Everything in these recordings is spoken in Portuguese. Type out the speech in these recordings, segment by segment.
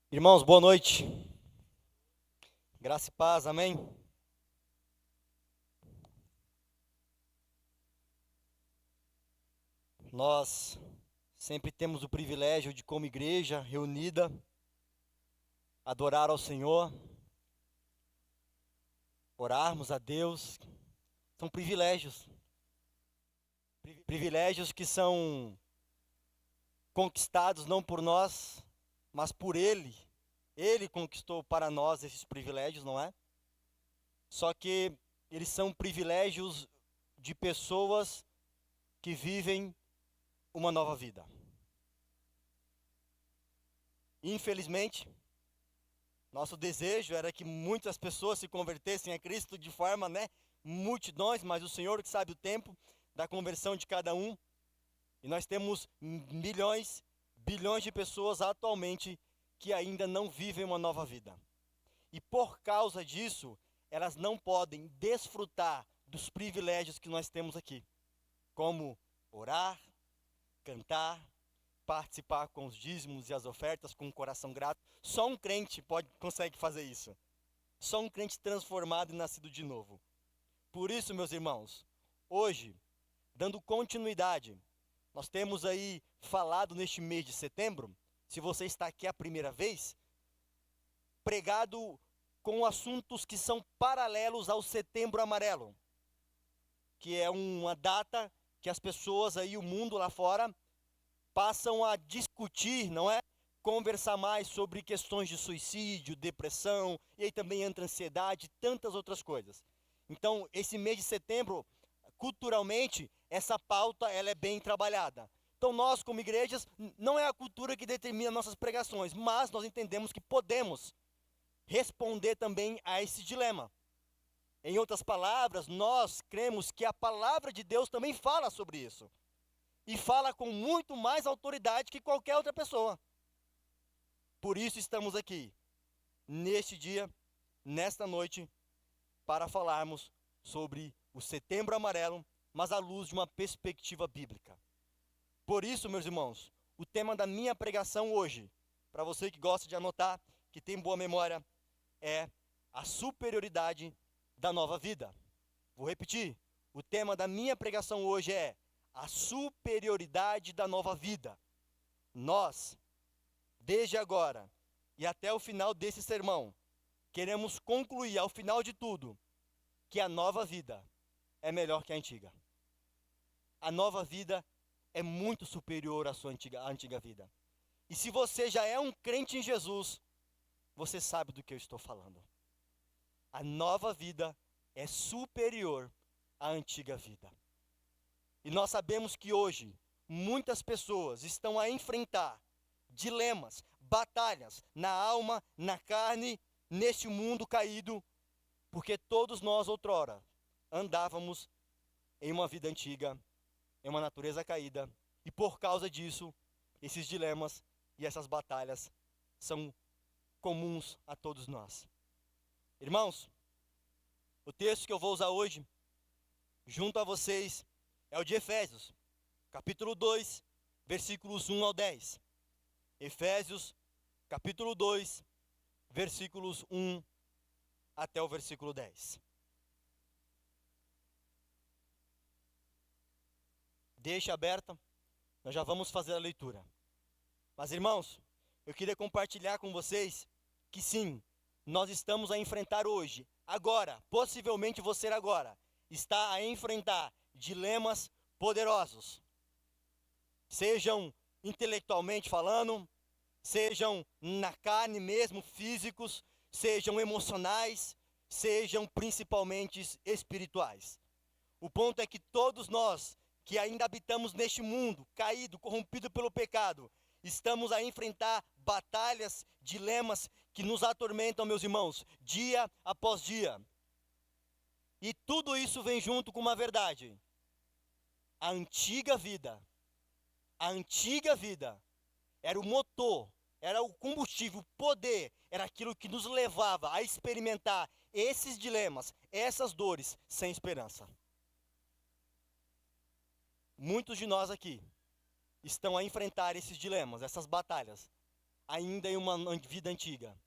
Irmãos, boa noite. Graça e paz, amém? Nós sempre temos o privilégio de, como igreja reunida, adorar ao Senhor, orarmos a Deus. São privilégios, privilégios que são conquistados não por nós, mas por Ele. Ele conquistou para nós esses privilégios, não é? Só que eles são privilégios de pessoas que vivem uma nova vida. Infelizmente, nosso desejo era que muitas pessoas se convertessem a Cristo de forma, multidões, mas o Senhor que sabe o tempo da conversão de cada um. E nós temos milhões, bilhões de pessoas atualmente que ainda não vivem uma nova vida. E por causa disso, elas não podem desfrutar dos privilégios que nós temos aqui, como orar, cantar, participar com os dízimos e as ofertas com um coração grato. Só um crente consegue fazer isso. Só um crente transformado e nascido de novo. Por isso, meus irmãos, hoje, dando continuidade, nós temos aí falado neste mês de setembro, se você está aqui a primeira vez, pregado com assuntos que são paralelos ao Setembro Amarelo, que é uma data que as pessoas aí, o mundo lá fora, passam a discutir, não é? Conversar mais sobre questões de suicídio, depressão, e aí também entra ansiedade e tantas outras coisas. Então, esse mês de setembro, culturalmente, essa pauta ela é bem trabalhada. Então, nós, como igrejas, não é a cultura que determina nossas pregações, mas nós entendemos que podemos responder também a esse dilema. Em outras palavras, nós cremos que a palavra de Deus também fala sobre isso. E fala com muito mais autoridade que qualquer outra pessoa. Por isso estamos aqui, neste dia, nesta noite, para falarmos sobre o Setembro Amarelo, mas à luz de uma perspectiva bíblica. Por isso, meus irmãos, o tema da minha pregação hoje, para você que gosta de anotar, que tem boa memória, é a superioridade da nova vida. Vou repetir, o tema da minha pregação hoje é a superioridade da nova vida. Nós, desde agora e até o final desse sermão, queremos concluir, ao final de tudo, que a nova vida é melhor que a antiga. A nova vida é muito superior à à antiga vida. E se você já é um crente em Jesus, você sabe do que eu estou falando. A nova vida é superior à antiga vida. E nós sabemos que hoje muitas pessoas estão a enfrentar dilemas, batalhas na alma, na carne, neste mundo caído, porque todos nós outrora andávamos em uma vida antiga, em uma natureza caída, e por causa disso, esses dilemas e essas batalhas são comuns a todos nós. Irmãos, o texto que eu vou usar hoje, junto a vocês, é o de Efésios, capítulo 2, versículos 1 ao 10. Efésios, capítulo 2, versículos 1 até o versículo 10. Deixa aberta, nós já vamos fazer a leitura. Mas, irmãos, eu queria compartilhar com vocês que sim, nós estamos a enfrentar hoje, agora, possivelmente você agora, está a enfrentar dilemas poderosos. Sejam intelectualmente falando, sejam na carne mesmo, físicos, sejam emocionais, sejam principalmente espirituais. O ponto é que todos nós que ainda habitamos neste mundo caído, corrompido pelo pecado, estamos a enfrentar batalhas, dilemas que nos atormentam, meus irmãos, dia após dia. E tudo isso vem junto com uma verdade. A antiga vida era o motor, era o combustível, o poder, era aquilo que nos levava a experimentar esses dilemas, essas dores, sem esperança. Muitos de nós aqui estão a enfrentar esses dilemas, essas batalhas, ainda em uma vida antiga,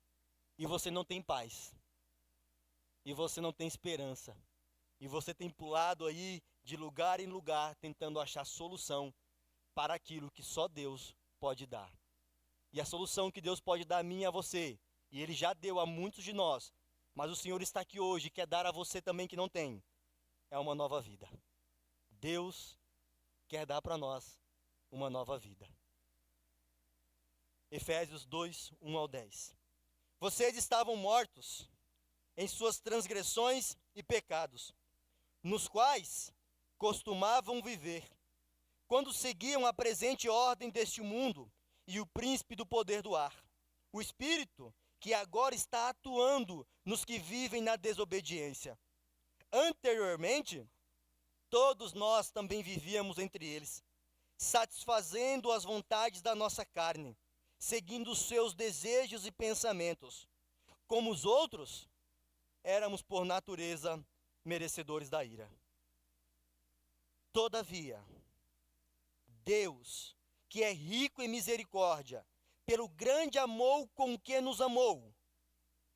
e você não tem paz, e você não tem esperança, e você tem pulado aí de lugar em lugar tentando achar solução para aquilo que só Deus pode dar. E a solução que Deus pode dar a mim e a você, e Ele já deu a muitos de nós, mas o Senhor está aqui hoje e quer dar a você também que não tem, é uma nova vida. Deus quer dar para nós uma nova vida. Efésios 2, 1 ao 10. Vocês estavam mortos em suas transgressões e pecados, nos quais costumavam viver, quando seguiam a presente ordem deste mundo e o príncipe do poder do ar, o Espírito que agora está atuando nos que vivem na desobediência. Anteriormente, todos nós também vivíamos entre eles, satisfazendo as vontades da nossa carne, seguindo os seus desejos e pensamentos. Como os outros, éramos por natureza merecedores da ira. Todavia, Deus, que é rico em misericórdia, pelo grande amor com que nos amou,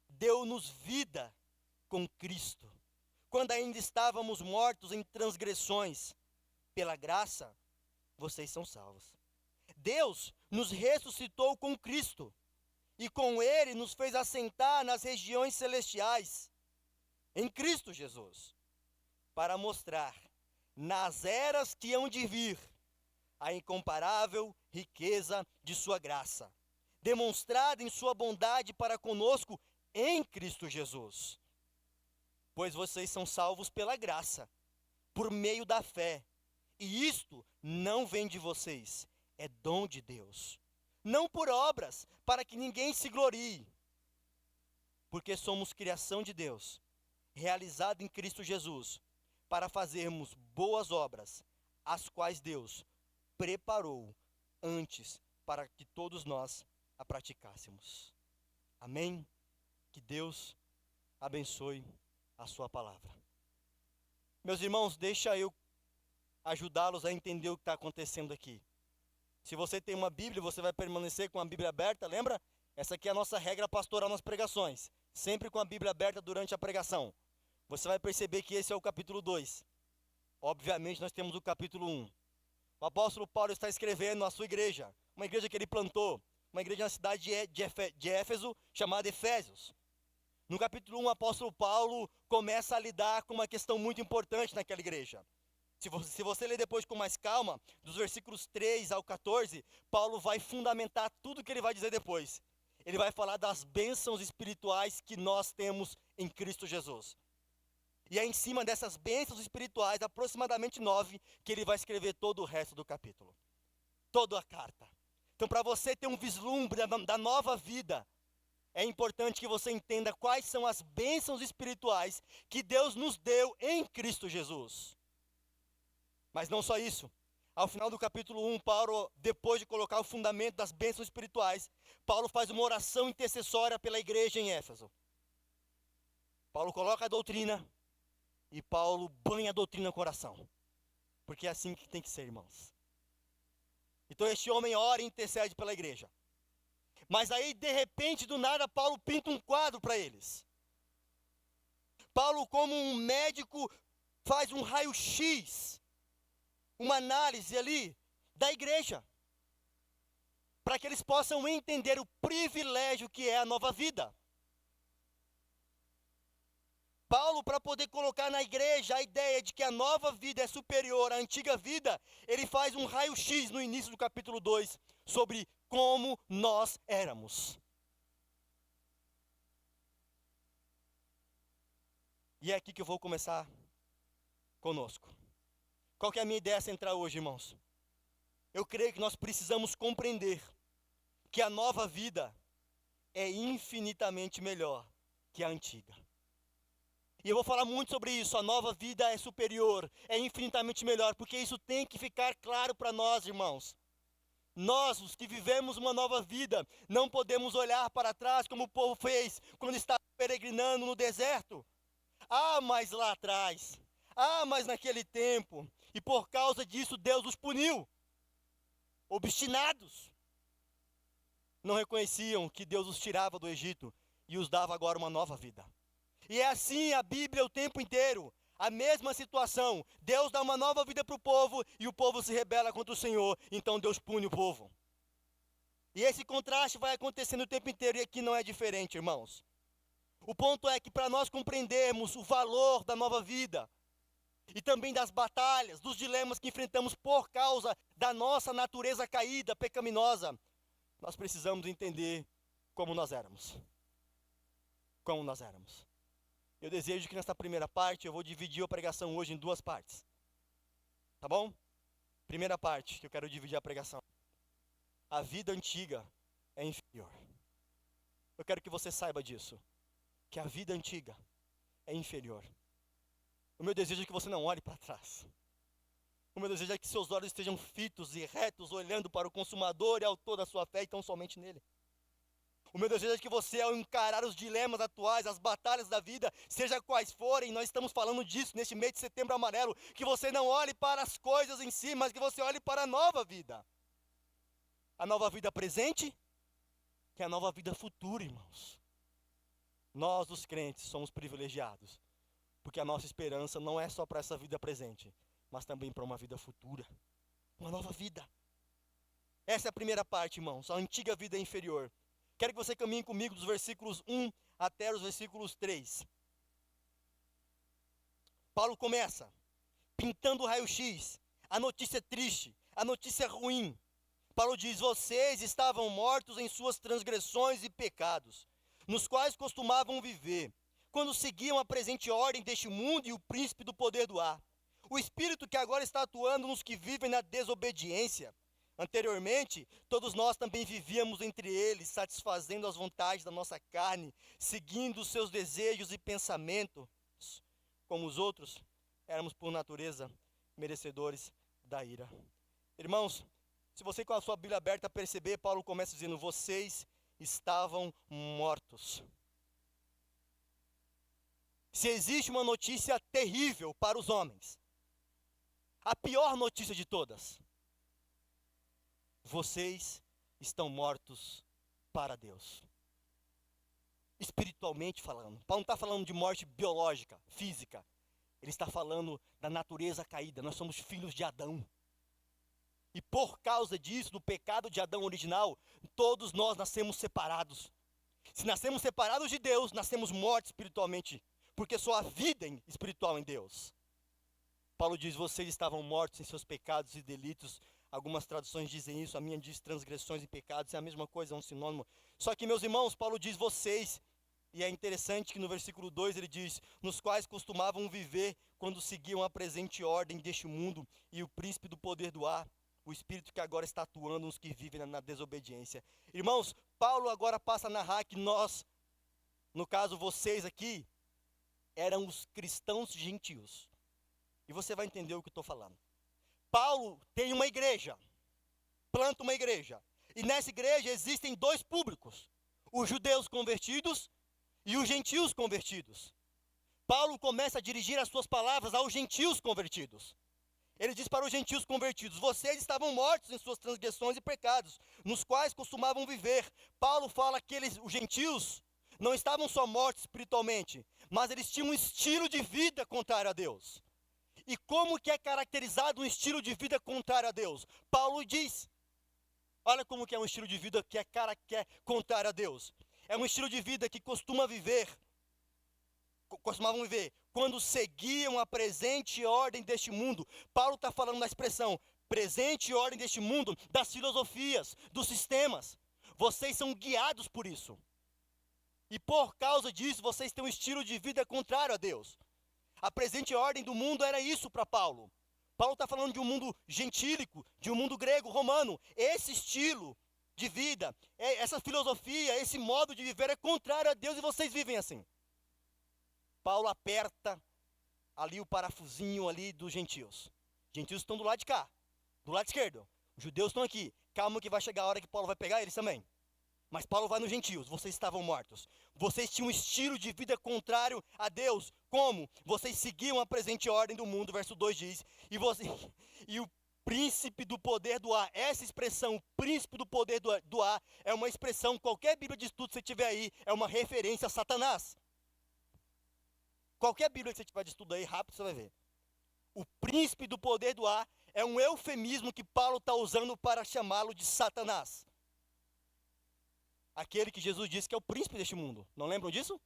deu-nos vida com Cristo, quando ainda estávamos mortos em transgressões. Pela graça, vocês são salvos. Deus nos ressuscitou com Cristo, e com Ele nos fez assentar nas regiões celestiais, em Cristo Jesus, para mostrar, nas eras que hão de vir, a incomparável riqueza de sua graça, demonstrada em sua bondade para conosco em Cristo Jesus. Pois vocês são salvos pela graça, por meio da fé, e isto não vem de vocês, é dom de Deus, não por obras, para que ninguém se glorie, porque somos criação de Deus, realizada em Cristo Jesus, para fazermos boas obras, as quais Deus preparou antes para que todos nós a praticássemos. Amém? Que Deus abençoe a sua palavra. Meus irmãos, deixa eu ajudá-los a entender o que está acontecendo aqui. Se você tem uma Bíblia, você vai permanecer com a Bíblia aberta, lembra? Essa aqui é a nossa regra pastoral nas pregações, sempre com a Bíblia aberta durante a pregação. Você vai perceber que esse é o capítulo 2. Obviamente nós temos o capítulo 1. O apóstolo Paulo está escrevendo à sua igreja, uma igreja que ele plantou, uma igreja na cidade de Éfeso, chamada Efésios. No capítulo 1, o apóstolo Paulo começa a lidar com uma questão muito importante naquela igreja. Se você ler depois com mais calma, dos versículos 3 ao 14, Paulo vai fundamentar tudo o que ele vai dizer depois. Ele vai falar das bênçãos espirituais que nós temos em Cristo Jesus. E é em cima dessas bênçãos espirituais, aproximadamente 9, que ele vai escrever todo o resto do capítulo. Toda a carta. Então, para você ter um vislumbre da nova vida, é importante que você entenda quais são as bênçãos espirituais que Deus nos deu em Cristo Jesus. Mas não só isso. Ao final do capítulo 1, Paulo, depois de colocar o fundamento das bênçãos espirituais, Paulo faz uma oração intercessória pela igreja em Éfeso. Paulo coloca a doutrina e Paulo banha a doutrina no coração. Porque é assim que tem que ser, irmãos. Então este homem ora e intercede pela igreja. Mas aí, de repente, do nada, Paulo pinta um quadro para eles. Paulo, como um médico, faz um raio-x, uma análise ali da igreja, para que eles possam entender o privilégio que é a nova vida. Paulo, para poder colocar na igreja a ideia de que a nova vida é superior à antiga vida, ele faz um raio-x no início do capítulo 2, sobre como nós éramos. E é aqui que eu vou começar conosco. Qual que é a minha ideia central hoje, irmãos? Eu creio que nós precisamos compreender que a nova vida é infinitamente melhor que a antiga. E eu vou falar muito sobre isso. A nova vida é superior, é infinitamente melhor, porque isso tem que ficar claro para nós, irmãos. Nós, os que vivemos uma nova vida, não podemos olhar para trás como o povo fez quando estava peregrinando no deserto. Ah, mas lá atrás. Ah, mas naquele tempo. E por causa disso Deus os puniu. Obstinados. não reconheciam que Deus os tirava do Egito e os dava agora uma nova vida. E é assim a Bíblia o tempo inteiro. A mesma situação. Deus dá uma nova vida para o povo e o povo se rebela contra o Senhor. Então Deus pune o povo. E esse contraste vai acontecendo o tempo inteiro e aqui não é diferente, irmãos. O ponto é que para nós compreendermos o valor da nova vida e também das batalhas, dos dilemas que enfrentamos por causa da nossa natureza caída, pecaminosa, nós precisamos entender como nós éramos. Como nós éramos. Eu desejo que nessa primeira parte, eu vou dividir a pregação hoje em duas partes. Tá bom? Primeira parte que eu quero dividir a pregação. A vida antiga é inferior. Eu quero que você saiba disso. Que a vida antiga é inferior. O meu desejo é que você não olhe para trás. O meu desejo é que seus olhos estejam fitos e retos, olhando para o consumador e autor da sua fé, e tão somente nele. O meu desejo é que você, ao encarar os dilemas atuais, as batalhas da vida, seja quais forem, nós estamos falando disso neste mês de Setembro Amarelo, que você não olhe para as coisas em si, mas que você olhe para a nova vida. A nova vida presente, que é a nova vida futura, irmãos. Nós, os crentes, somos privilegiados, porque a nossa esperança não é só para essa vida presente, mas também para uma vida futura, uma nova vida. Essa é a primeira parte, irmãos, a antiga vida é inferior. Quero que você caminhe comigo dos versículos 1 até os versículos 3. Paulo começa pintando o raio-x, a notícia triste, a notícia ruim. Paulo diz: vocês estavam mortos em suas transgressões e pecados, nos quais costumavam viver, quando seguiam a presente ordem deste mundo e o príncipe do poder do ar, o espírito que agora está atuando nos que vivem na desobediência. Anteriormente, todos nós também vivíamos entre eles, satisfazendo as vontades da nossa carne, seguindo os seus desejos e pensamentos. Como os outros, éramos por natureza merecedores da ira. Irmãos, se você com a sua Bíblia aberta perceber, Paulo começa dizendo: vocês estavam mortos. Se existe uma notícia terrível para os homens, a pior notícia de todas: vocês estão mortos para Deus. Espiritualmente falando. Paulo não está falando de morte biológica, física. Ele está falando da natureza caída. Nós somos filhos de Adão. E por causa disso, do pecado de Adão original, todos nós nascemos separados. Se nascemos separados de Deus, nascemos mortos espiritualmente, porque só há vida espiritual em Deus. Paulo diz: vocês estavam mortos em seus pecados e delitos. Algumas traduções dizem isso, a minha diz transgressões e pecados, é a mesma coisa, é um sinônimo. Só que, meus irmãos, Paulo diz vocês, e é interessante que no versículo 2 ele diz: nos quais costumavam viver quando seguiam a presente ordem deste mundo e o príncipe do poder do ar, o espírito que agora está atuando nos que vivem na desobediência. Irmãos, Paulo agora passa a narrar que nós, no caso vocês aqui, eram os cristãos gentios. E você vai entender o que eu estou falando. Paulo tem uma igreja, planta uma igreja, e nessa igreja existem dois públicos: os judeus convertidos e os gentios convertidos. Paulo começa a dirigir as suas palavras aos gentios convertidos. Ele diz para os gentios convertidos: vocês estavam mortos em suas transgressões e pecados, nos quais costumavam viver. Paulo fala que os gentios não estavam só mortos espiritualmente, mas eles tinham um estilo de vida contrário a Deus. E como que é caracterizado um estilo de vida contrário a Deus? Paulo diz: olha como que é um estilo de vida que é contrário a Deus. É um estilo de vida que costumavam viver quando seguiam a presente ordem deste mundo. Paulo está falando da expressão presente ordem deste mundo, das filosofias, dos sistemas. Vocês são guiados por isso. E por causa disso, vocês têm um estilo de vida contrário a Deus. A presente ordem do mundo era isso para Paulo. Paulo está falando de um mundo gentílico, de um mundo grego, romano. Esse estilo de vida, essa filosofia, esse modo de viver é contrário a Deus e vocês vivem assim. Paulo aperta ali o parafusinho ali dos gentios. Os gentios estão do lado de cá, do lado esquerdo. Os judeus estão aqui. Calma que vai chegar a hora que Paulo vai pegar eles também. Mas Paulo vai nos gentios: vocês estavam mortos. Vocês tinham um estilo de vida contrário a Deus. Como? Vocês seguiam a presente ordem do mundo, verso 2 diz. E príncipe do poder do ar. Essa expressão, príncipe do poder do ar, é uma expressão, qualquer Bíblia de estudo que você tiver aí, é uma referência a Satanás. Qualquer Bíblia que você tiver de estudo aí, rápido você vai ver. O príncipe do poder do ar é um eufemismo que Paulo está usando para chamá-lo de Satanás. Aquele que Jesus disse que é o príncipe deste mundo. Não lembram disso?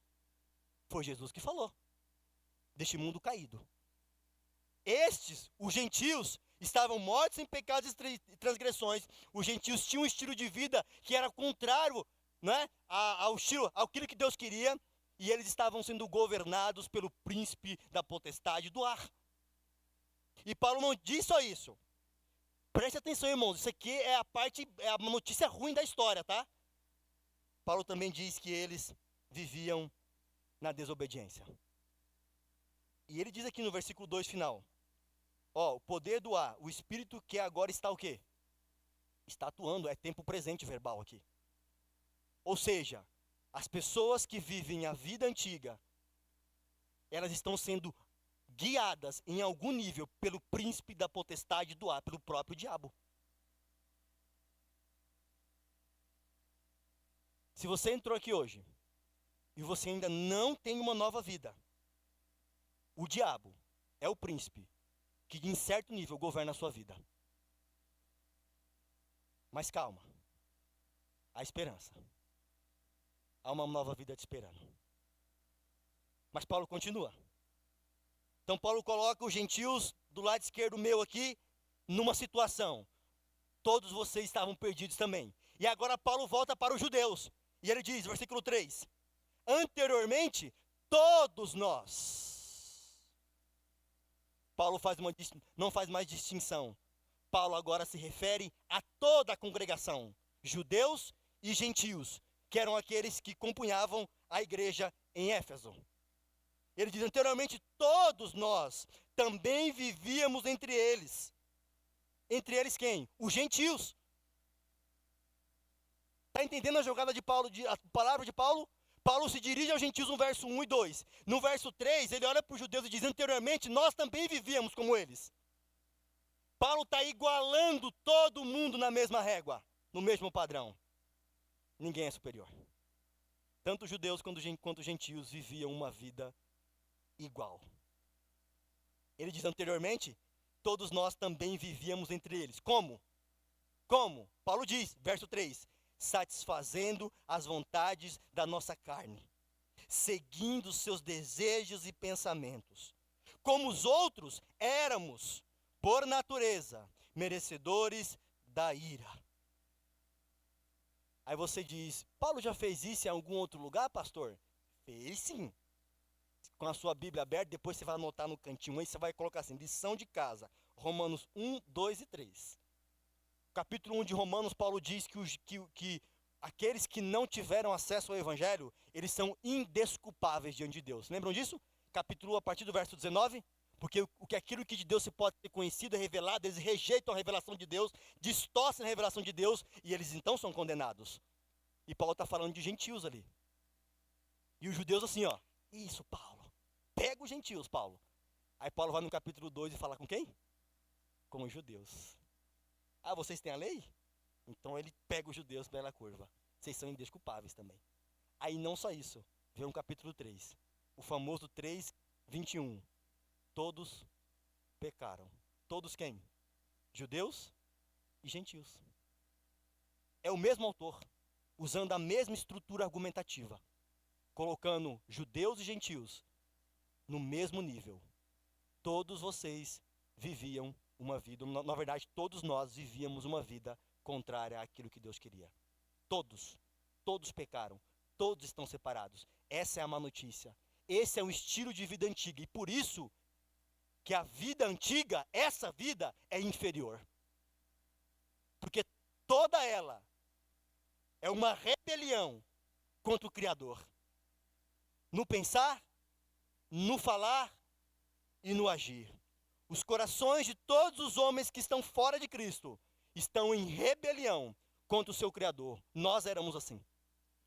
Foi Jesus que falou. Deste mundo caído. Estes, os gentios, estavam mortos em pecados e transgressões. Os gentios tinham um estilo de vida que era contrário, né, àquilo que Deus queria. E eles estavam sendo governados pelo príncipe da potestade do ar. E Paulo não diz só isso. Preste atenção, irmãos. Isso aqui é a notícia ruim da história, tá? Paulo também diz que eles viviam na desobediência. E ele diz aqui no versículo 2 final. O poder do ar, o espírito que agora está o quê? Está atuando, é tempo presente verbal aqui. Ou seja, as pessoas que vivem a vida antiga, elas estão sendo guiadas em algum nível pelo príncipe da potestade do ar, pelo próprio diabo. Se você entrou aqui hoje e você ainda não tem uma nova vida, o diabo é o príncipe que em certo nível governa a sua vida. Mas calma, há esperança. Há uma nova vida te esperando. Mas Paulo continua. Então Paulo coloca os gentios do lado esquerdo meu aqui numa situação. Todos vocês estavam perdidos também. E agora Paulo volta para os judeus. E ele diz, versículo 3. Anteriormente, todos nós. Paulo não faz mais distinção. Paulo agora se refere a toda a congregação. Judeus e gentios, que eram aqueles que compunhavam a igreja em Éfeso. Ele diz, anteriormente, todos nós também vivíamos entre eles. Entre eles quem? Os gentios. Está entendendo a jogada de Paulo, a palavra de Paulo? Paulo se dirige aos gentios no verso 1 e 2. No verso 3, ele olha para os judeus e diz, anteriormente, nós também vivíamos como eles. Paulo está igualando todo mundo na mesma régua, no mesmo padrão. Ninguém é superior. Tanto judeus quanto gentios viviam uma vida igual. Ele diz anteriormente, todos nós também vivíamos entre eles. Como? Como? Paulo diz, verso 3, satisfazendo as vontades da nossa carne, seguindo seus desejos e pensamentos. Como os outros, éramos, por natureza, merecedores da ira. Aí você diz, Paulo já fez isso em algum outro lugar, pastor? Fez sim. Com a sua Bíblia aberta, depois você vai anotar no cantinho aí, você vai colocar assim, lição de casa, Romanos 1, 2 e 3. Capítulo 1 de Romanos, Paulo diz que aqueles que não tiveram acesso ao Evangelho, eles são indesculpáveis diante de Deus. Lembram disso? Capítulo 1, a partir do verso 19. Porque aquilo que de Deus se pode ter conhecido é revelado, eles rejeitam a revelação de Deus, distorcem a revelação de Deus, e eles então são condenados. E Paulo está falando de gentios ali. E os judeus assim, isso, Paulo. Pega os gentios, Paulo. Aí Paulo vai no capítulo 2 e fala com quem? Com os judeus. Ah, vocês têm a lei? Então ele pega os judeus pela curva. Vocês são indesculpáveis também. Aí não só isso. Vem o capítulo 3. O famoso 3, 21. Todos pecaram. Todos quem? Judeus e gentios. É o mesmo autor, usando a mesma estrutura argumentativa, colocando judeus e gentios no mesmo nível. Todos vocês viviam uma vida, na verdade, todos nós vivíamos uma vida contrária àquilo que Deus queria. Todos pecaram, todos estão separados. Essa é a má notícia. Esse é o estilo de vida antiga, e por isso que a vida antiga, essa vida, é inferior. Porque toda ela é uma rebelião contra o Criador. No pensar, no falar e no agir. Os corações de todos os homens que estão fora de Cristo estão em rebelião contra o seu Criador. Nós éramos assim.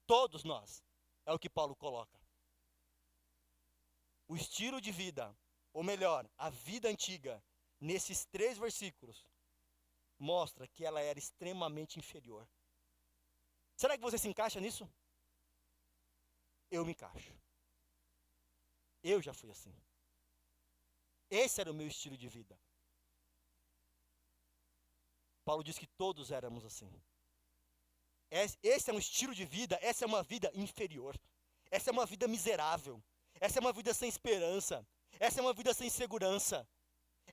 Todos nós. É o que Paulo coloca. O estilo de vida, ou melhor, a vida antiga, nesses 3 versículos, mostra que ela era extremamente inferior. Será que você se encaixa nisso? Eu me encaixo. Eu já fui assim. Esse era o meu estilo de vida. Paulo diz que todos éramos assim. Esse é um estilo de vida, essa é uma vida inferior. Essa é uma vida miserável. Essa é uma vida sem esperança. Essa é uma vida sem segurança.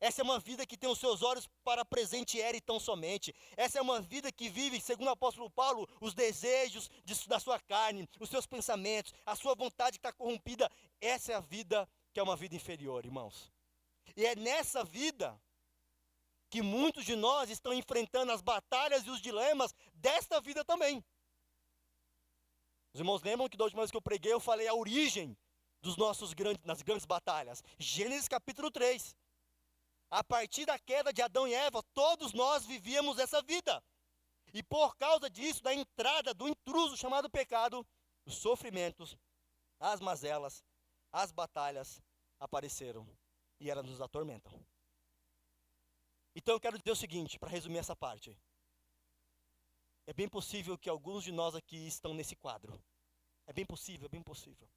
Essa é uma vida que tem os seus olhos para presente era e tão somente. Essa é uma vida que vive, segundo o apóstolo Paulo, os desejos da sua carne, os seus pensamentos, a sua vontade que está corrompida. Essa é a vida que é uma vida inferior, irmãos. E é nessa vida que muitos de nós estão enfrentando as batalhas e os dilemas desta vida também. Os irmãos lembram que da última vez que eu preguei, eu falei a origem das grandes batalhas. Gênesis capítulo 3. A partir da queda de Adão e Eva, todos nós vivíamos essa vida. E por causa disso, da entrada do intruso chamado pecado, os sofrimentos, as mazelas, as batalhas apareceram e elas nos atormentam. Então eu quero dizer o seguinte, para resumir essa parte. É bem possível que alguns de nós aqui estão nesse quadro. É bem possível, é bem possível.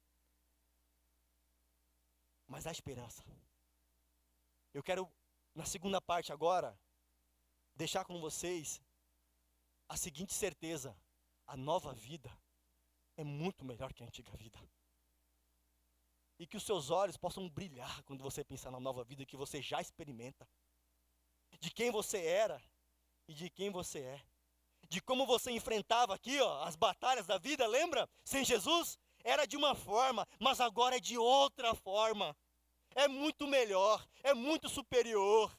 Mas há esperança. Eu quero, na segunda parte agora, deixar com vocês a seguinte certeza. A nova vida é muito melhor que a antiga vida. E que os seus olhos possam brilhar quando você pensar na nova vida que você já experimenta. De quem você era e de quem você é. De como você enfrentava aqui, as batalhas da vida, lembra? Sem Jesus, era de uma forma, mas agora é de outra forma. É muito melhor, é muito superior.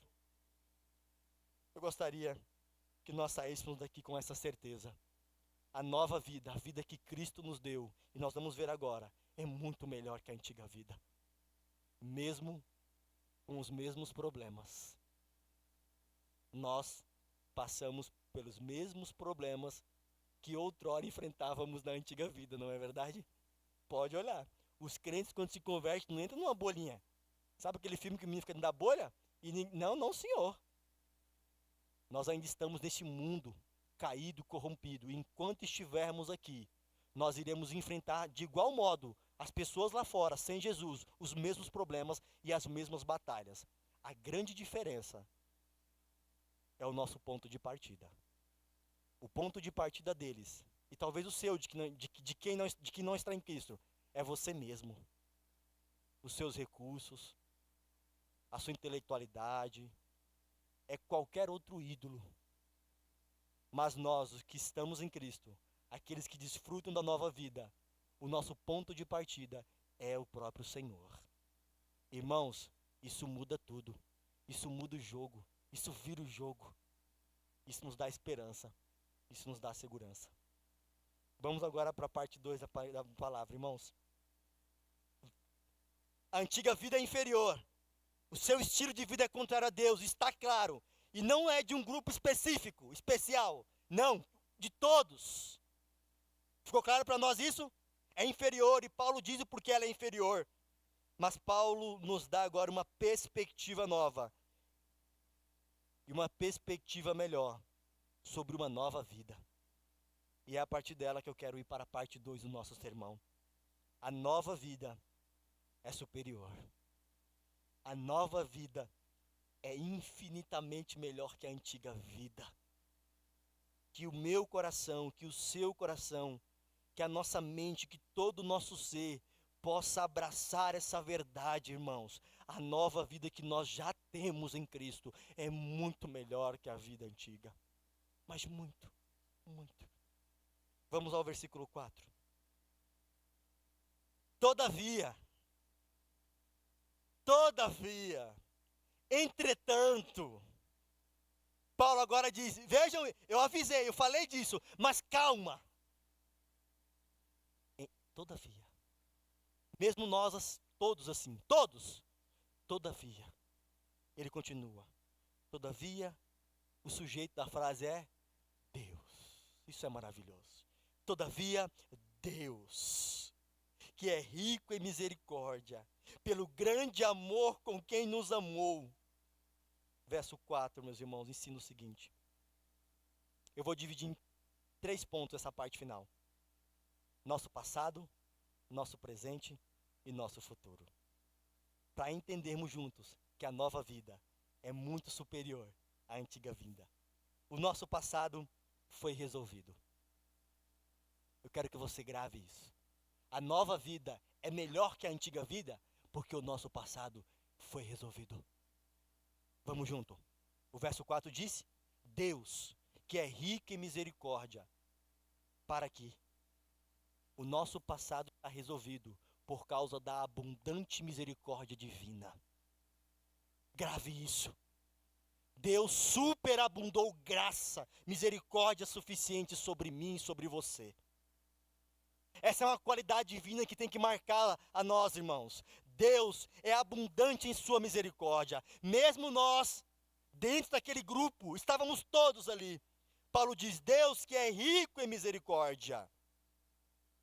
Eu gostaria que nós saíssemos daqui com essa certeza. A nova vida, a vida que Cristo nos deu, e nós vamos ver agora, é muito melhor que a antiga vida. Mesmo com os mesmos problemas. Nós passamos pelos mesmos problemas que outrora enfrentávamos na antiga vida, não é verdade? Pode olhar. Os crentes, quando se convertem, não entram numa bolinha. Sabe aquele filme que o menino fica dentro da bolha? Não, senhor. Nós ainda estamos neste mundo caído, corrompido. E enquanto estivermos aqui, nós iremos enfrentar de igual modo as pessoas lá fora, sem Jesus, os mesmos problemas e as mesmas batalhas. A grande diferença é o nosso ponto de partida. O ponto de partida deles, e talvez o seu, de quem não está em Cristo, é você mesmo. Os seus recursos, a sua intelectualidade, é qualquer outro ídolo. Mas nós, os que estamos em Cristo, aqueles que desfrutam da nova vida, o nosso ponto de partida é o próprio Senhor. Irmãos, isso muda tudo. Isso muda o jogo. Isso vira o jogo. Isso nos dá esperança. Isso nos dá segurança. Vamos agora para a parte 2 da palavra, irmãos. A antiga vida é inferior. O seu estilo de vida é contrário a Deus, está claro. E não é de um grupo específico, especial. Não, de todos. Ficou claro para nós isso? É inferior, e Paulo diz o porquê ela é inferior. Mas Paulo nos dá agora uma perspectiva nova. E uma perspectiva melhor sobre uma nova vida. E é a partir dela que eu quero ir para a parte 2 do nosso sermão. A nova vida é superior. A nova vida é infinitamente melhor que a antiga vida. Que o meu coração, que o seu coração, que a nossa mente, que todo o nosso ser possa abraçar essa verdade, irmãos. A nova vida que nós já temos em Cristo é muito melhor que a vida antiga. Mas muito, muito. Vamos ao versículo 4. Todavia, entretanto, Paulo agora diz, vejam, eu avisei, eu falei disso, mas calma. Todavia, mesmo nós todos assim, todavia, ele continua. Todavia, o sujeito da frase é Deus. Isso é maravilhoso. Todavia, Deus, que é rico em misericórdia, pelo grande amor com quem nos amou. Verso 4, meus irmãos, ensina o seguinte. Eu vou dividir em 3 pontos essa parte final: nosso passado, nosso presente e nosso futuro. Para entendermos juntos que a nova vida é muito superior à antiga vida. O nosso passado foi resolvido. Eu quero que você grave isso. A nova vida é melhor que a antiga vida porque o nosso passado foi resolvido. Vamos junto. O verso 4 diz: Deus, que é rico em misericórdia, para que o nosso passado está resolvido por causa da abundante misericórdia divina. Grave isso. Deus superabundou graça, misericórdia suficiente sobre mim e sobre você. Essa é uma qualidade divina que tem que marcar a nós, irmãos. Deus é abundante em sua misericórdia. Mesmo nós, dentro daquele grupo, estávamos todos ali. Paulo diz: Deus que é rico em misericórdia.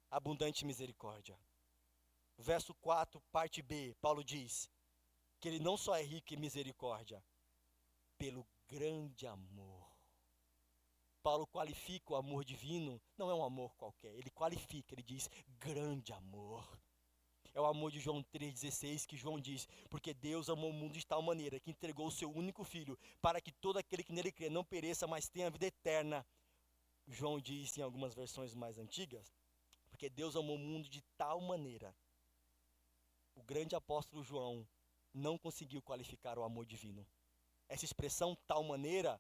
Abundante misericórdia. Verso 4, parte B, Paulo diz que ele não só é rico em misericórdia, pelo grande amor. Paulo qualifica o amor divino, não é um amor qualquer, ele qualifica, ele diz grande amor. É o amor de João 3,16 que João diz: porque Deus amou o mundo de tal maneira que entregou o seu único filho, para que todo aquele que nele crê não pereça, mas tenha a vida eterna. João diz em algumas versões mais antigas, porque Deus amou o mundo de tal maneira. O grande apóstolo João não conseguiu qualificar o amor divino. Essa expressão tal maneira,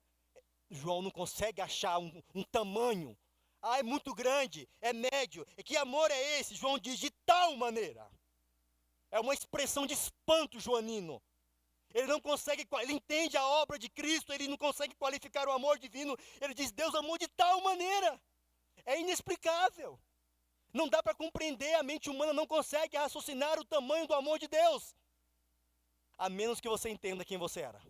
João não consegue achar um tamanho. Ah, é muito grande, é médio. E que amor é esse? João diz de tal maneira. É uma expressão de espanto joanino. Ele não consegue, ele entende a obra de Cristo, ele não consegue qualificar o amor divino. Ele diz: Deus amou de tal maneira. É inexplicável. Não dá para compreender, a mente humana não consegue raciocinar o tamanho do amor de Deus. A menos que você entenda quem você era.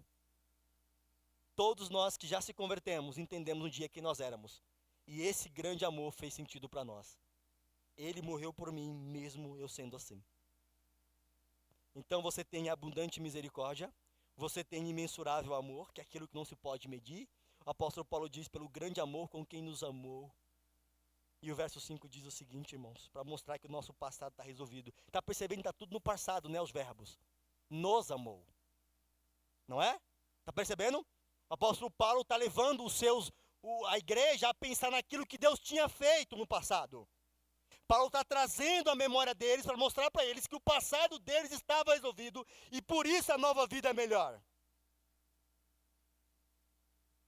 Todos nós que já se convertemos, entendemos um dia quem nós éramos. E esse grande amor fez sentido para nós. Ele morreu por mim, mesmo eu sendo assim. Então você tem abundante misericórdia, você tem imensurável amor, que é aquilo que não se pode medir. O apóstolo Paulo diz: pelo grande amor com quem nos amou. E o verso 5 diz o seguinte, irmãos, para mostrar que o nosso passado está resolvido. Está percebendo que está tudo no passado, né, os verbos? Nos amou. Não é? Está percebendo? O apóstolo Paulo está levando a igreja a pensar naquilo que Deus tinha feito no passado. Paulo está trazendo a memória deles para mostrar para eles que o passado deles estava resolvido e por isso a nova vida é melhor.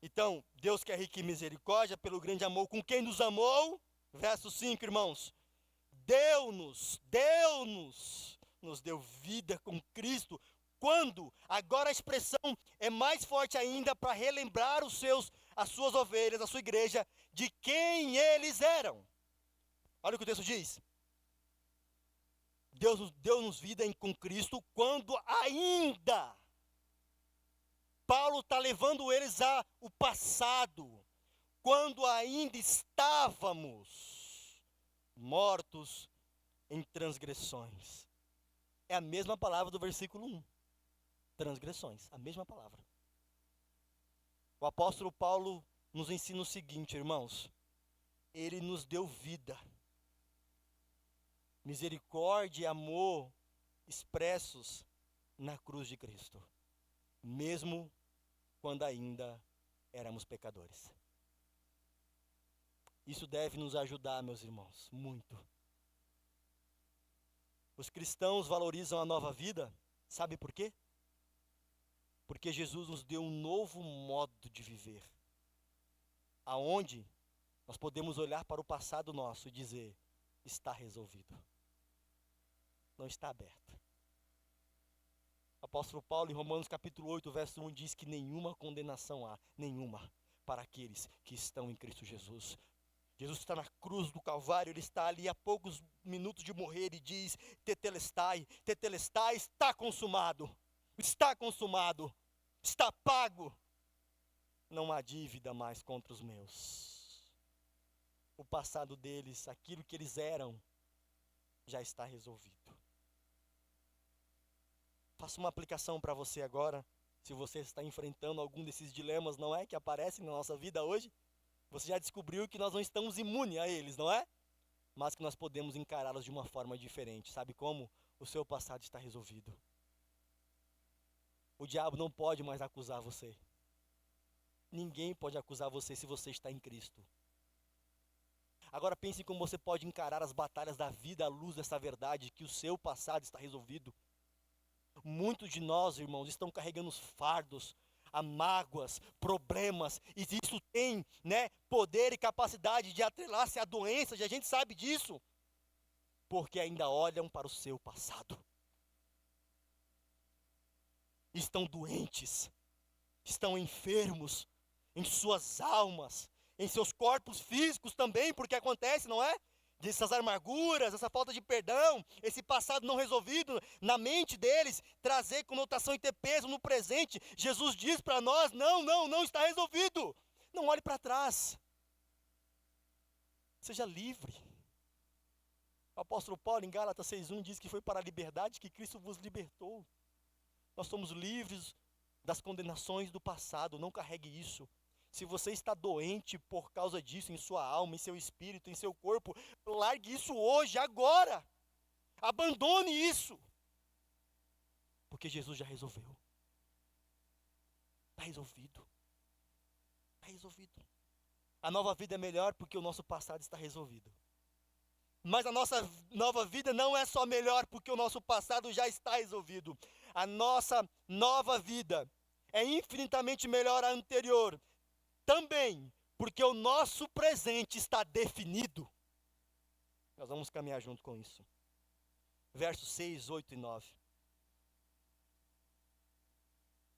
Então, Deus que é rico em misericórdia, pelo grande amor com quem nos amou, verso 5, irmãos, nos deu vida com Cristo, quando, agora a expressão é mais forte ainda para relembrar as suas ovelhas, a sua igreja, de quem eles eram. Olha o que o texto diz. Deus deu-nos vida com Cristo quando ainda. Paulo está levando eles ao passado. Quando ainda estávamos mortos em transgressões. É a mesma palavra do versículo 1. Transgressões, a mesma palavra. O apóstolo Paulo nos ensina o seguinte, irmãos. Ele nos deu vida. Misericórdia e amor expressos na cruz de Cristo, mesmo quando ainda éramos pecadores. Isso deve nos ajudar, meus irmãos, muito. Os cristãos valorizam a nova vida, sabe por quê? Porque Jesus nos deu um novo modo de viver, aonde nós podemos olhar para o passado nosso e dizer: está resolvido. Não está aberto. O apóstolo Paulo, em Romanos capítulo 8, verso 1, diz que nenhuma condenação há, nenhuma, para aqueles que estão em Cristo Jesus. Jesus está na cruz do Calvário, ele está ali a poucos minutos de morrer e diz: tetelestai, tetelestai, está consumado, está pago. Não há dívida mais contra os meus. O passado deles, aquilo que eles eram, já está resolvido. Faço uma aplicação para você agora, se você está enfrentando algum desses dilemas, não é, que aparecem na nossa vida hoje. Você já descobriu que nós não estamos imunes a eles, não é? Mas que nós podemos encará-los de uma forma diferente. Sabe como? O seu passado está resolvido. O diabo não pode mais acusar você. Ninguém pode acusar você se você está em Cristo. Agora pense em como você pode encarar as batalhas da vida à luz dessa verdade, que o seu passado está resolvido. Muitos de nós, irmãos, estão carregando os fardos, mágoas, problemas, e isso tem, poder e capacidade de atrelar-se à doença, e a gente sabe disso, porque ainda olham para o seu passado. Estão doentes, estão enfermos em suas almas, em seus corpos físicos também, porque acontece, não é? Dessas amarguras, essa falta de perdão, esse passado não resolvido na mente deles, trazer conotação e ter peso no presente. Jesus diz para nós, não está resolvido. Não olhe para trás. Seja livre. O apóstolo Paulo, em Gálatas 6:1, diz que foi para a liberdade que Cristo vos libertou. Nós somos livres das condenações do passado, não carregue isso. Se você está doente por causa disso, em sua alma, em seu espírito, em seu corpo, largue isso hoje, agora. Abandone isso. Porque Jesus já resolveu. Está resolvido. Está resolvido. A nova vida é melhor porque o nosso passado está resolvido. Mas a nossa nova vida não é só melhor porque o nosso passado já está resolvido. A nossa nova vida é infinitamente melhor à anterior. Também porque o nosso presente está definido. Nós vamos caminhar junto com isso. Versos 6, 8 e 9.